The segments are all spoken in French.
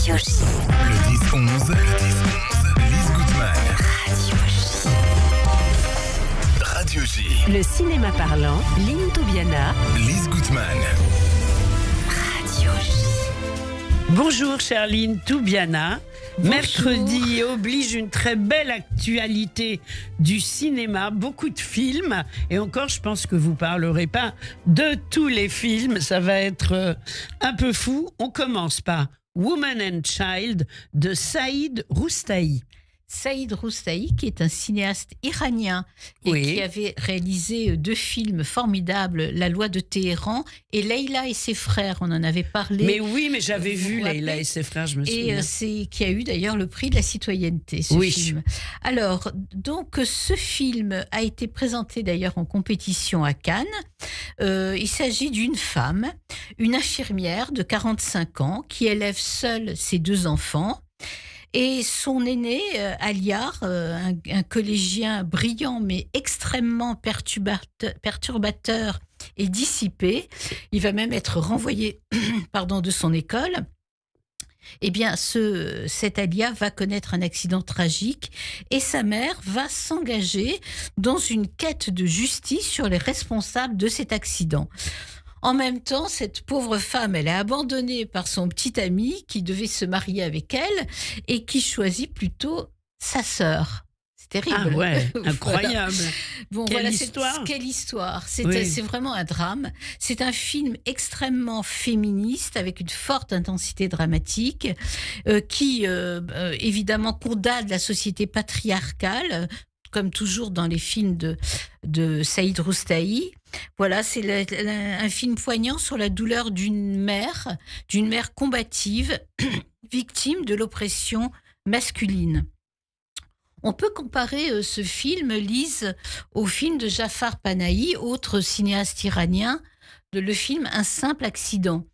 Radio J. Le 10-11, Lise Goutman. Radio J. Le cinéma parlant, Lynn Toubiana. Lise Goutman. Radio J. Bonjour Charline Toubiana. Mercredi oblige une très belle actualité du cinéma, beaucoup de films. Et encore, je pense que vous parlerez pas de tous les films. Ça va être un peu fou. On commence par Woman and Child de Saïd Roustahi. Saïd Roustahi, qui est un cinéaste iranien et qui avait réalisé 2 films formidables, La loi de Téhéran et Leïla et ses frères. On en avait parlé. Mais oui, mais j'avais vu Leïla et ses frères, je me souviens. Et c'est qui a eu d'ailleurs le prix de la citoyenneté, ce film. Alors, donc, ce film a été présenté d'ailleurs en compétition à Cannes. Il s'agit d'une femme, une infirmière de 45 ans, qui élève seule ses 2 enfants. Et son aîné, Aliar, un collégien brillant mais extrêmement perturbateur et dissipé, il va même être renvoyé de son école. Eh bien, cet Aliar va connaître un accident tragique et sa mère va s'engager dans une quête de justice sur les responsables de cet accident. En même temps, cette pauvre femme, elle est abandonnée par son petit ami qui devait se marier avec elle et qui choisit plutôt sa sœur. C'est terrible. Ah ouais, incroyable. Bon, quelle histoire. Quelle histoire. C'est vraiment un drame. C'est un film extrêmement féministe avec une forte intensité dramatique qui, évidemment, condamne la société patriarcale, comme toujours dans les films de Saïd Roustahi. Voilà, c'est un film poignant sur la douleur d'une mère combative, victime de l'oppression masculine. On peut comparer ce film, Lise, au film de Jafar Panahi, autre cinéaste iranien, le film Un simple accident,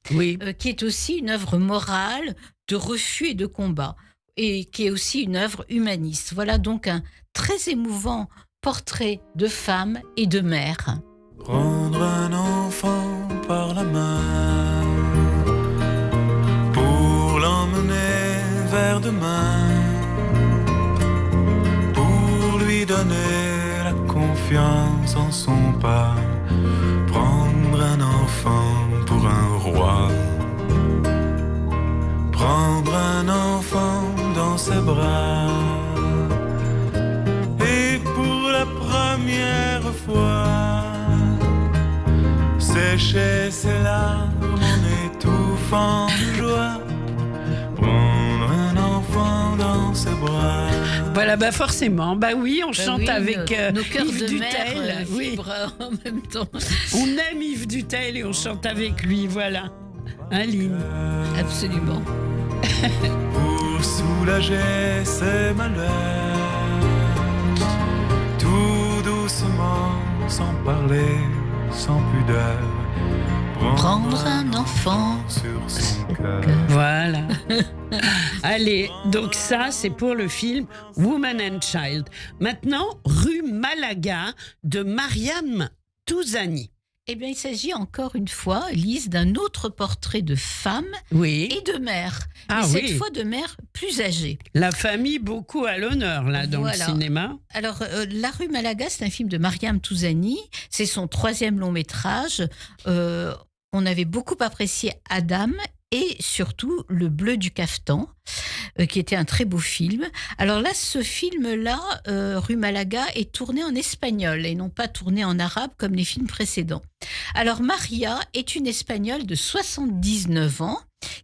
qui est aussi une œuvre morale de refus et de combat, et qui est aussi une œuvre humaniste. Voilà donc un très émouvant portrait de femme et de mère. Prendre un enfant par la main pour l'emmener vers demain, pour lui donner la confiance en son pas. Prendre un enfant pour un roi, prendre un enfant dans ses bras, et pour la première fois sécher ses larmes en étouffant de joie, prendre un enfant dans ses bras. Voilà, forcément, oui, on chante avec nos cœurs Yves de Dutel. Vibrent en même temps. On aime Yves Dutel et on chante avec lui, voilà. Aline. Absolument. Pour soulager ses malheurs, tout doucement, sans parler, sans pudeur, prendre un enfant sur son cœur. Voilà. Allez, donc ça, c'est pour le film Woman and Child. Maintenant, Rue Malaga de Mariam Touzani. Eh bien, il s'agit encore une fois, Lise, d'un autre portrait de femme et de mère. Mais cette fois de mère plus âgée. La famille beaucoup à l'honneur, là, dans le cinéma. Alors, La rue Malaga, c'est un film de Mariam Touzani. C'est son 3e long métrage. On avait beaucoup apprécié Adam et surtout Le bleu du cafetan, qui était un très beau film. Alors là, ce film-là, Rue Malaga, est tourné en espagnol et non pas tourné en arabe comme les films précédents. Alors Maria est une Espagnole de 79 ans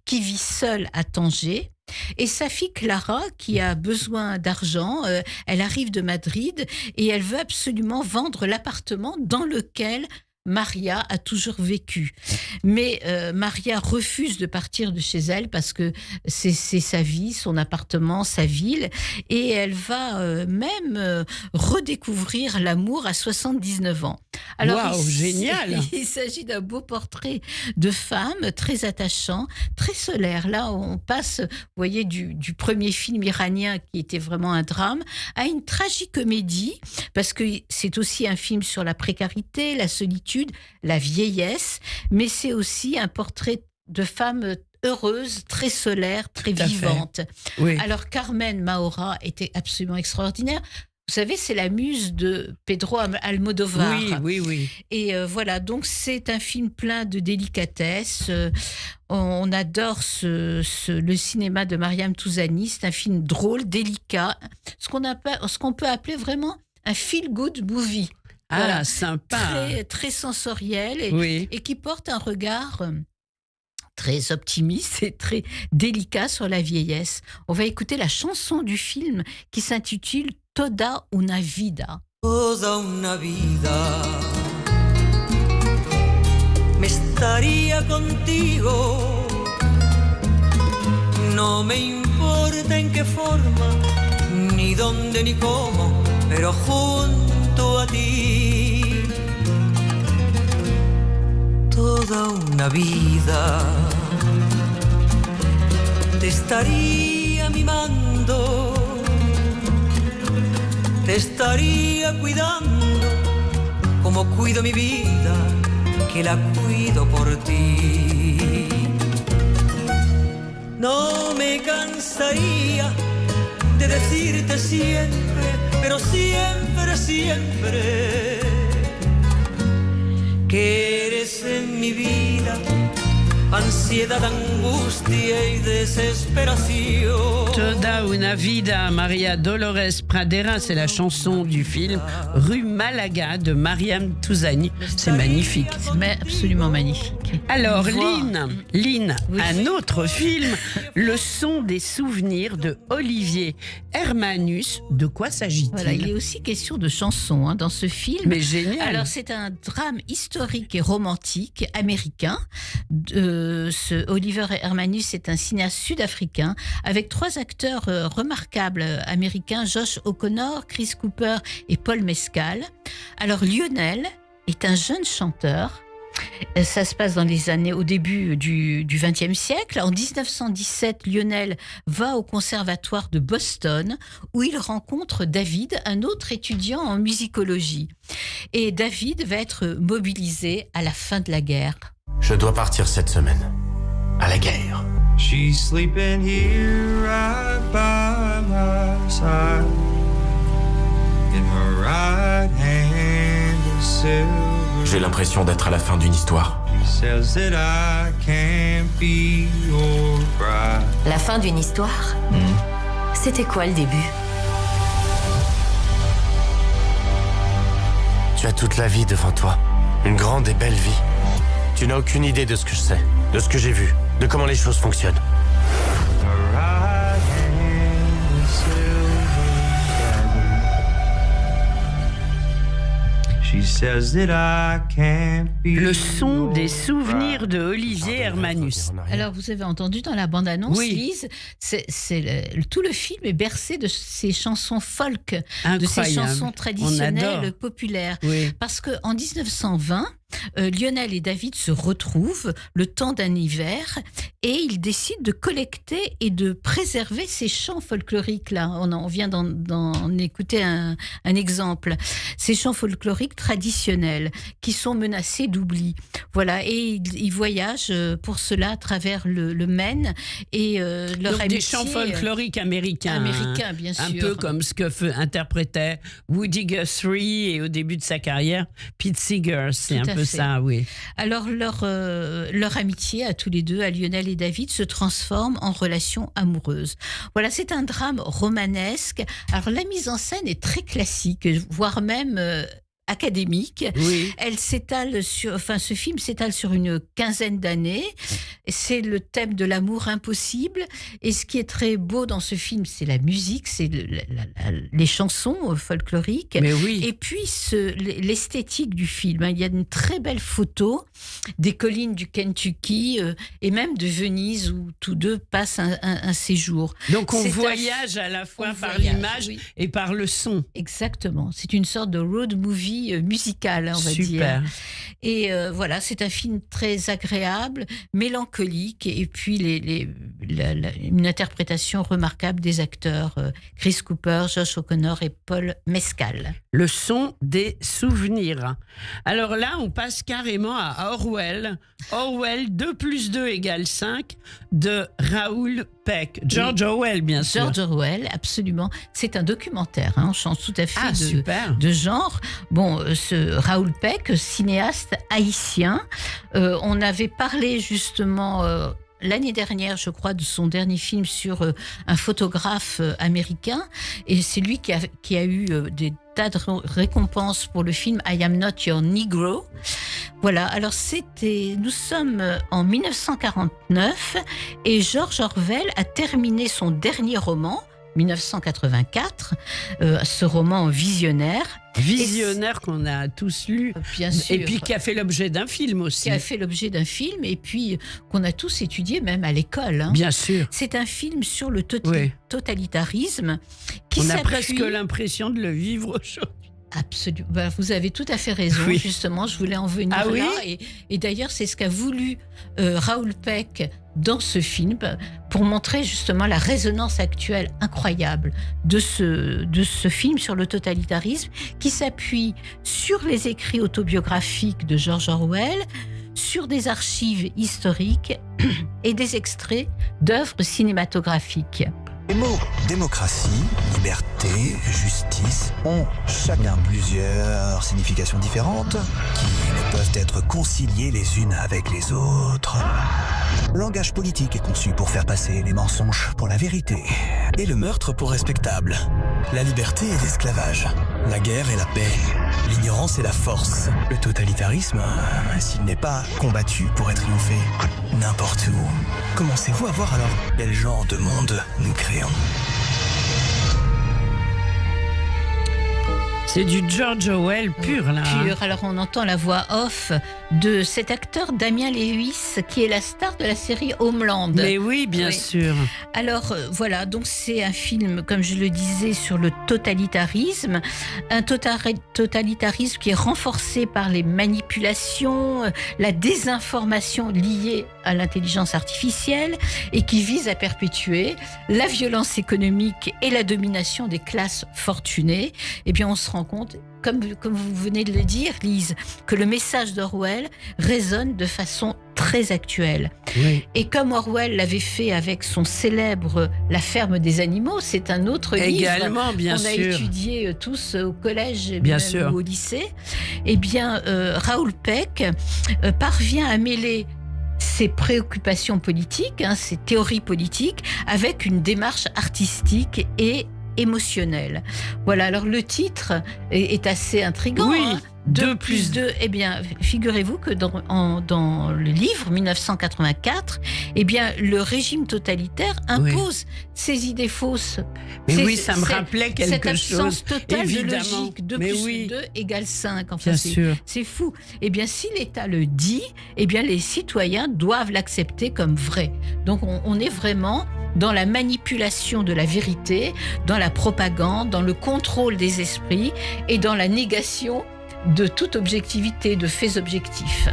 qui vit seule à Tanger. Et sa fille Clara, qui a besoin d'argent, elle arrive de Madrid et elle veut absolument vendre l'appartement dans lequel Maria a toujours vécu. Mais Maria refuse de partir de chez elle parce que c'est sa vie, son appartement, sa ville. Et elle va même redécouvrir l'amour à 79 ans. Alors, génial! Il s'agit d'un beau portrait de femme, très attachant, très solaire. Là, on passe, vous voyez, du premier film iranien qui était vraiment un drame, à une tragicomédie, parce que c'est aussi un film sur la précarité, la solitude, la vieillesse, mais c'est aussi un portrait de femme heureuse, très solaire, très Tout à fait. vivante. Oui. Alors Carmen Maura était absolument extraordinaire. Vous savez, c'est la muse de Pedro Almodóvar. Oui. Et voilà, donc c'est un film plein de délicatesse. On adore le cinéma de Mariam Touzani. C'est un film drôle, délicat, ce qu'on peut appeler vraiment un feel-good movie. Ah, Voilà. sympa. Très, très sensoriel et qui porte un regard très optimiste et très délicat sur la vieillesse. On va écouter la chanson du film qui s'intitule Toda una vida. Toda una vida me estaría contigo. No me importa en qué forma, ni dónde ni cómo, pero junto a ti. Toda una vida te estaría mimando, te estaría cuidando como cuido mi vida, que la cuido por ti. No me cansaría de decirte siempre, pero siempre, siempre, que eres en mi vida ansiedad, angustia y desesperación. Toda una vida, Maria Dolores Pradera, c'est la chanson du film Rue Malaga de Mariam Touzani. C'est magnifique. C'est absolument magnifique. Alors, Voir. Lynn, Oui. un autre film, Le son des souvenirs de Olivier Hermanus. De quoi s'agit-il? Voilà, il est aussi question de chansons dans ce film. Mais génial. Alors, c'est un drame historique et romantique américain. Oliver Hermanus est un cinéaste sud-africain avec 3 acteurs remarquables américains, Josh O'Connor, Chris Cooper et Paul Mescal. Alors, Lionel est un jeune chanteur. Ça se passe au début du XXe siècle. En 1917, Lionel va au conservatoire de Boston où il rencontre David, un autre étudiant en musicologie. Et David va être mobilisé à la fin de la guerre. Je dois partir cette semaine. À la guerre. She's sleeping here right by my side. In her right hand a silver. J'ai l'impression d'être à la fin d'une histoire. She says that I can't be your bride. La fin d'une histoire. C'était quoi le début? Tu as toute la vie devant toi. Une grande et belle vie. Tu n'as aucune idée de ce que je sais, de ce que j'ai vu, de comment les choses fonctionnent. Her right hand a silver dagger. She says that I can't be Le son your des souvenirs bride. de Olivier Hermanus. Alors, vous avez entendu dans la bande-annonce, Oui. Lise, tout le film est bercé de ces chansons folk, de ces Incroyable. chansons On traditionnelles adore. populaires. Oui. Parce qu'en 1920, Lionel et David se retrouvent le temps d'un hiver et ils décident de collecter et de préserver ces chants folkloriques. Là, on vient d'en écouter un exemple. Ces chants folkloriques traditionnels qui sont menacés d'oubli. Voilà, et ils voyagent pour cela à travers le Maine et leur Donc amitié. des chants folkloriques américains. Américains, bien Un sûr. peu comme ce que interprétait Woody Guthrie et au début de sa carrière, Pete Seeger. C'est Tout un à peu fait. ça, oui. Alors leur amitié à tous les deux, à Lionel et David, se transforme en relation amoureuse. Voilà, c'est un drame romanesque. Alors la mise en scène est très classique, voire même académique. Oui. Ce film s'étale sur une quinzaine d'années. C'est le thème de l'amour impossible. Et ce qui est très beau dans ce film, c'est la musique, c'est les chansons folkloriques. Mais oui. Et puis l'esthétique du film. Il y a une très belle photo des collines du Kentucky et même de Venise où tous deux passent un séjour. Donc on C'est voyage à la fois on par voyage, l'image oui. et par le son. Exactement. C'est une sorte de road movie comédie musicale, on va Super. dire. Et voilà, c'est un film très agréable, mélancolique, et puis une interprétation remarquable des acteurs Chris Cooper, Josh O'Connor et Paul Mescal. Le son des souvenirs. Alors là, on passe carrément à Orwell. Orwell, 2 + 2 = 5 de Raoul Peck. George Orwell, bien sûr. George Orwell, absolument. C'est un documentaire, on change tout à fait de genre. Bon, ce Raoul Peck, cinéaste haïtien, on avait parlé justement l'année dernière, je crois, de son dernier film sur un photographe américain, et c'est lui qui a eu des tas de récompenses pour le film I Am Not Your Negro. Voilà, alors nous sommes en 1949 et George Orwell a terminé son dernier roman, 1984, ce roman visionnaire. Visionnaire qu'on a tous lu, bien sûr. Et puis qui a fait l'objet d'un film aussi. Qui a fait l'objet d'un film, et puis qu'on a tous étudié même à l'école. Bien sûr. C'est un film sur le totalitarisme. On a presque l'impression de le vivre aujourd'hui. Absolument. Ben, vous avez tout à fait raison. Oui. Justement, je voulais en venir là. Oui, et d'ailleurs, c'est ce qu'a voulu Raoul Peck dans ce film, pour montrer justement la résonance actuelle incroyable de ce film sur le totalitarisme, qui s'appuie sur les écrits autobiographiques de George Orwell, sur des archives historiques et des extraits d'œuvres cinématographiques. Les mots démocratie, liberté, justice ont chacun plusieurs significations différentes qui ne peuvent être conciliées les unes avec les autres. Le langage politique est conçu pour faire passer les mensonges pour la vérité et le meurtre pour respectable. La liberté est l'esclavage, la guerre est la paix, l'ignorance est la force. Le totalitarisme, s'il n'est pas combattu, pourrait triompher n'importe où. Commencez-vous à voir alors quel genre de monde nous créons? C'est du George Orwell pur, là. Pur. Alors, on entend la voix off de cet acteur Damian Lewis, qui est la star de la série Homeland. Mais oui, bien sûr. Alors, voilà, donc c'est un film, comme je le disais, sur le totalitarisme. Un totalitarisme qui est renforcé par les manipulations, la désinformation liée à l'intelligence artificielle, et qui vise à perpétuer la violence économique et la domination des classes fortunées. Eh bien, on se rend compte, comme vous venez de le dire, Lise, que le message d'Orwell résonne de façon très actuelle. Oui. Et comme Orwell l'avait fait avec son célèbre La ferme des animaux, c'est un autre livre qu'on a étudié tous au collège et bien même sûr. au lycée. Eh bien, Raoul Peck parvient à mêler ses préoccupations politiques, ses théories politiques, avec une démarche artistique et émotionnelle. Voilà, alors le titre est assez intriguant. Oui, 2 + 2. Eh bien, figurez-vous que dans le livre 1984, eh bien, le régime totalitaire impose ses idées fausses. Mais oui, ça me rappelait quelque chose. Cette absence totale évidemment. de logique. 2 Mais + oui. 2 = 5. Enfin, bien sûr. C'est fou. Eh bien, si l'État le dit, eh bien, les citoyens doivent l'accepter comme vrai. Donc, on est vraiment dans la manipulation de la vérité, dans la propagande, dans le contrôle des esprits et dans la négation de toute objectivité, de faits objectifs.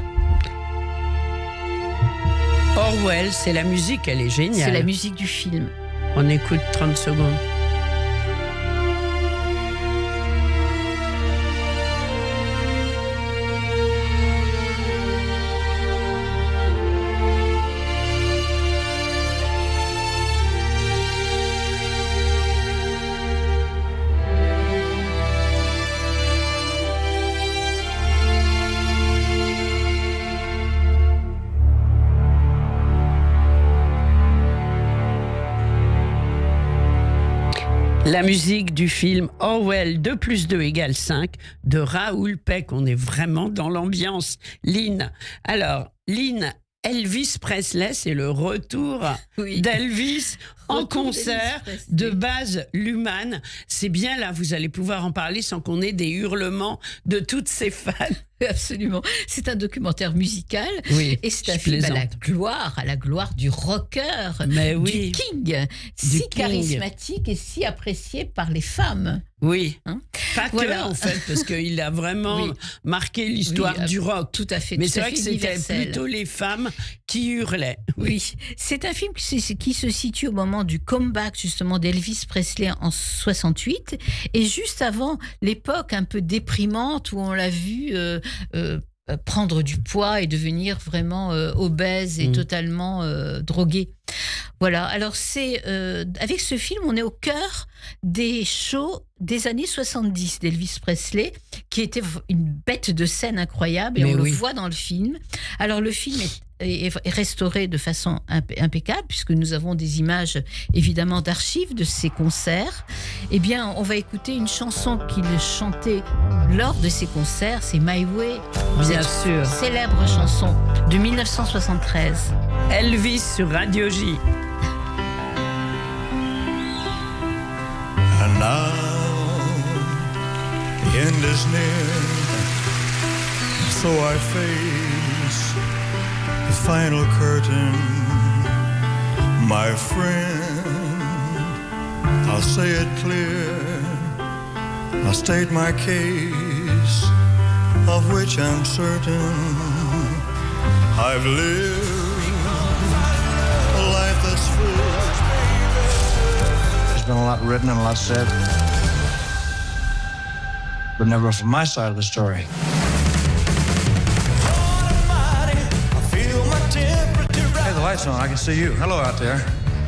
Orwell, c'est la musique, elle est géniale. C'est la musique du film. On écoute 30 secondes. La musique du film Orwell 2 + 2 = 5 de Raoul Peck. On est vraiment dans l'ambiance. Lynn. Alors, Lynn, Elvis Presley, c'est le retour d'Elvis en concert de Baz Luhrmann. C'est bien là, vous allez pouvoir en parler sans qu'on ait des hurlements de toutes ses fans. Absolument. C'est un documentaire musical et c'est un je film plaisante. à la gloire du rocker, Mais du oui. King, si King. charismatique et si apprécié par les femmes. Oui, Hein. pas que Voilà. en fait, parce qu'il a vraiment Oui. marqué l'histoire Oui, du rock. Tout à fait. Mais tout c'est à vrai fait que c'était universel. plutôt les femmes qui hurlaient. Oui, c'est un film qui se situe au moment du comeback justement d'Elvis Presley en 68 et juste avant l'époque un peu déprimante où on l'a vu prendre du poids et devenir vraiment obèse et totalement drogué. Voilà, alors avec ce film, on est au cœur des shows des années 70 d'Elvis Presley, qui était une bête de scène incroyable, et Mais on oui. le voit dans le film. Alors le film est restauré de façon impeccable, puisque nous avons des images évidemment d'archives de ses concerts. Eh bien, on va écouter une chanson qu'il chantait lors de ses concerts, c'est My Way, Bien cette sûr. célèbre chanson de 1973. Elvis sur Radio J. And now the end is near, so I face the final curtain. My friend, I'll say it clear, I'll state my case, of which I'm certain. I've lived a life that's full. There's been a lot written and a lot said, but never from my side of the story. Hey, the light's on. I can see you. Hello out there.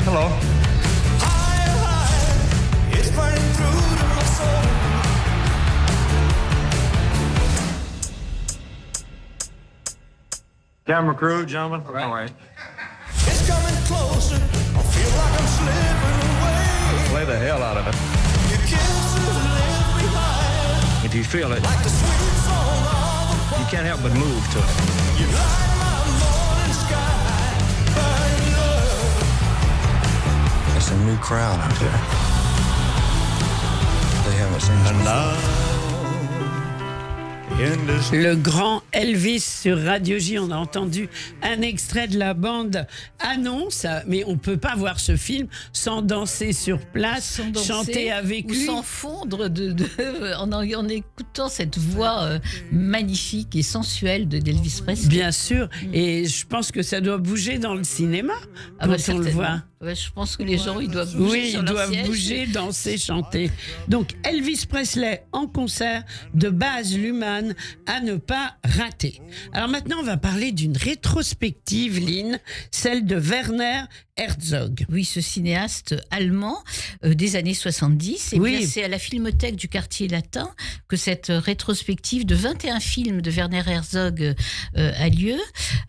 Hello. Camera crew, gentlemen. All right. It's coming closer. I feel like I'm slipping away. Play the hell out of it. Your kisses left behind. If you feel it, Like the sweet song of you can't help but move to it. a you light my morning sky. Burning love. It's a new crowd out there. They haven't seen this And before. now the end is Le grand Elvis sur Radio J. On a entendu un extrait de la bande annonce, mais on peut pas voir ce film sans danser sur place, Sans danser chanter avec ou lui. sans fondre en écoutant cette voix magnifique et sensuelle d'Elvis Presley. Bien sûr, et je pense que ça doit bouger dans le cinéma Ah bah, quand on le certainement. voit. Ouais, je pense que les gens, ils doivent bouger Oui, sur ils leur doivent siège. bouger, danser, chanter. Donc Elvis Presley en concert de Baz Luhrmann à ne pas rater. Alors maintenant, on va parler d'une rétrospective, Lynn, celle de Werner Herzog. Oui, ce cinéaste allemand des années 70. Et Oui. bien, c'est à la Filmothèque du Quartier Latin que cette rétrospective de 21 films de Werner Herzog a lieu.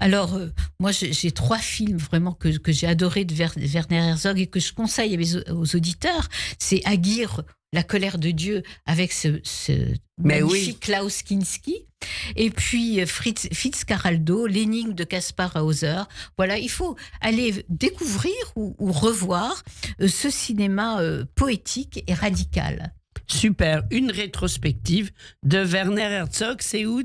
Alors, moi, j'ai 3 films vraiment que j'ai adorés de Werner Herzog et que je conseille aux auditeurs. C'est Aguirre, La colère de Dieu, avec ce Mais magnifique Klaus Kinski. Et puis Fitzcarraldo, L'énigme de Caspar Hauser. Voilà, il faut aller découvrir ou revoir ce cinéma poétique et radical. Super, une rétrospective de Werner Herzog, c'est où? À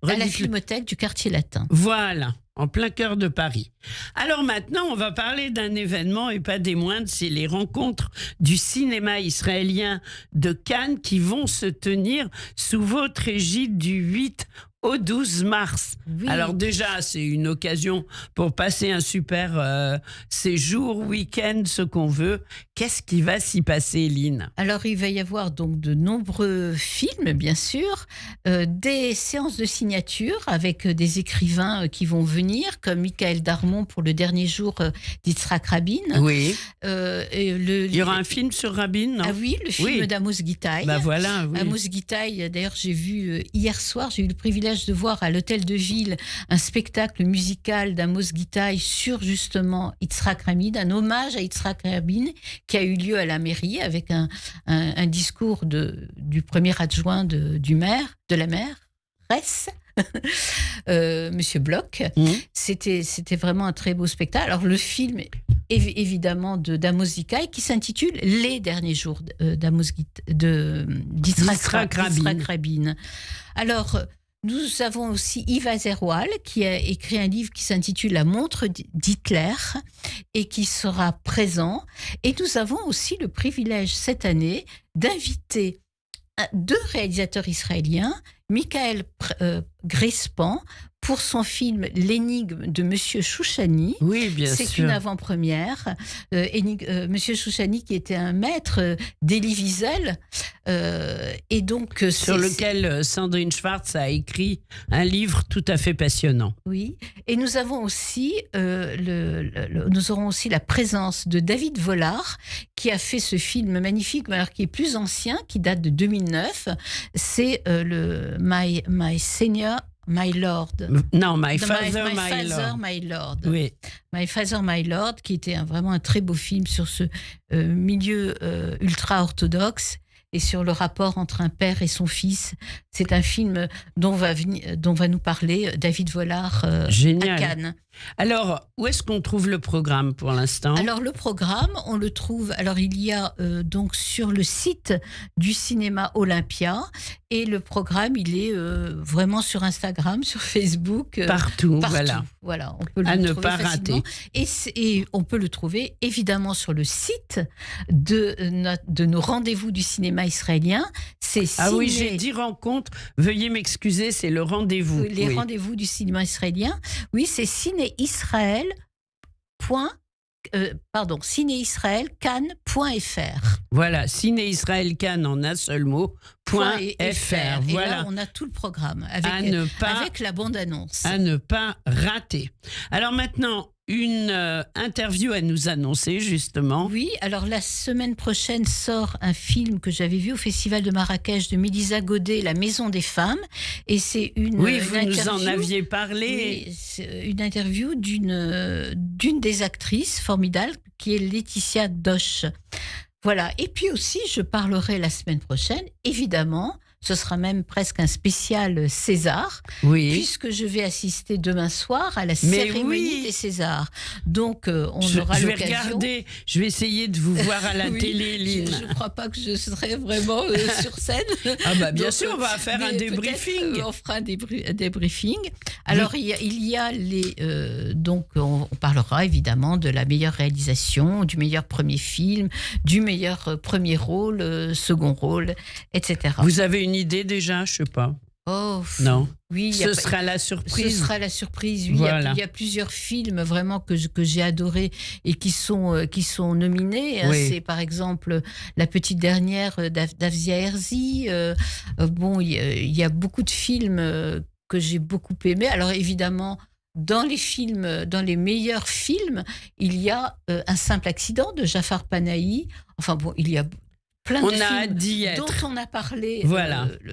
la Redites-le. Filmothèque du Quartier Latin. Voilà, en plein cœur de Paris. Alors maintenant, on va parler d'un événement et pas des moindres, c'est les rencontres du cinéma israélien de Cannes qui vont se tenir sous votre égide du 8 au 12 mars. Oui. Alors déjà, c'est une occasion pour passer un super séjour, week-end, ce qu'on veut. Qu'est-ce qui va s'y passer, Lynn? Alors, il va y avoir donc de nombreux films, bien sûr, des séances de signature avec des écrivains qui vont venir, comme Michael Darmon pour le dernier jour d'Yitzhak Rabin. Oui. Il y aura un film sur Rabin, non? Ah oui, le film Oui. d'Amos Gitaï. Bah voilà, oui. Amos Gitaï, d'ailleurs, j'ai vu hier soir, j'ai eu le privilège de voir à l'Hôtel de Ville un spectacle musical d'Amos Gitaï sur justement Yitzhak Rabin, un hommage à Yitzhak Rabin qui a eu lieu à la mairie avec un discours du premier adjoint de la mairesse, Monsieur Bloch. C'était vraiment un très beau spectacle. Alors le film évidemment d'Amos Gitaï qui s'intitule Les derniers jours d'Yitzhak Rabin. Alors Nous avons aussi Yves Azerwal qui a écrit un livre qui s'intitule La montre d'Hitler et qui sera présent. Et nous avons aussi le privilège cette année d'inviter 2 réalisateurs israéliens, Michael Grespan, pour son film L'énigme de Monsieur Chouchani. Oui, bien sûr. C'est une avant-première. Monsieur Chouchani, qui était un maître d'Elie Wiesel. Et donc, sur lequel Sandrine Schwartz a écrit un livre tout à fait passionnant. Oui. Et nous avons aussi, nous aurons aussi la présence de David Vollard, qui a fait ce film magnifique, mais alors qui est plus ancien, qui date de 2009. C'est le My Senior, My Lord. Non, My Father, My Lord. Oui. My Father, My Lord, qui était vraiment un très beau film sur ce milieu ultra-orthodoxe et sur le rapport entre un père et son fils. C'est un film dont va nous parler David Vollard à Cannes. Alors, où est-ce qu'on trouve le programme pour l'instant ? Alors, le programme, on le trouve... Alors, il y a donc sur le site du cinéma Olympia. Et le programme, il est vraiment sur Instagram, sur Facebook. Partout, voilà. On peut le à trouver ne pas facilement. rater. Et on peut le trouver, évidemment, sur le site de nos rendez-vous du cinéma israélien. C'est oui, j'ai dit rencontre. Veuillez m'excuser, c'est le rendez-vous. Les rendez-vous du cinéma israélien. Oui, c'est cinéisraël-cannes.fr. Voilà, cinéisraël-cannes en un seul mot, .fr. Et voilà. là, on a tout le programme avec la bande-annonce. À ne pas rater. Alors maintenant, une interview à nous annoncer, justement. Oui, alors la semaine prochaine sort un film que j'avais vu au Festival de Marrakech de Mélisa Godet, La Maison des Femmes. Et c'est vous nous en aviez parlé. Oui, c'est une interview d'une des actrices formidables, qui est Laetitia Doche. Voilà. Et puis aussi, je parlerai la semaine prochaine, évidemment. Ce sera même presque un spécial César, puisque je vais assister demain soir à la cérémonie des Césars. Donc, on aura l'occasion... Je vais essayer de vous voir à la télé, Lynn. Je ne crois pas que je serai vraiment sur scène. Bien sûr, on va faire un débriefing. On fera un débriefing. Alors, il y a les... donc, on parlera évidemment de la meilleure réalisation, du meilleur premier film, du meilleur premier rôle, second rôle, etc. Vous avez une idée déjà, je sais pas. Non. Oui, ce sera la surprise. Ce sera la surprise. Oui, voilà. Il y a plusieurs films vraiment que j'ai adorés et qui sont nominés. C'est par exemple La Petite Dernière d'Afzia Herzi. Il y a beaucoup de films que j'ai beaucoup aimés. Alors évidemment, dans les meilleurs films, il y a Un simple accident de Jafar Panahi. Enfin bon, il y a plein de films dont on a parlé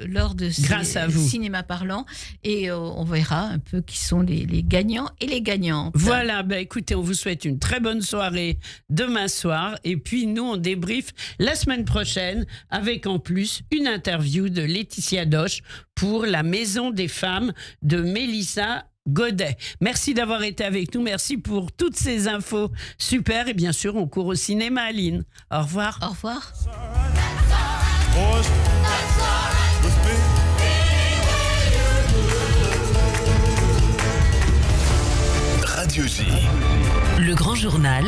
lors de Cinéma Parlant, et on verra un peu qui sont les gagnants et les gagnantes. Voilà, écoutez, on vous souhaite une très bonne soirée demain soir, et puis nous on débriefe la semaine prochaine avec en plus une interview de Laetitia Doche pour La Maison des Femmes de Mélisa Godet. Merci d'avoir été avec nous, merci pour toutes ces infos super, et bien sûr on court au cinéma, Aline. Au revoir. Au revoir. Radio J. Le grand journal.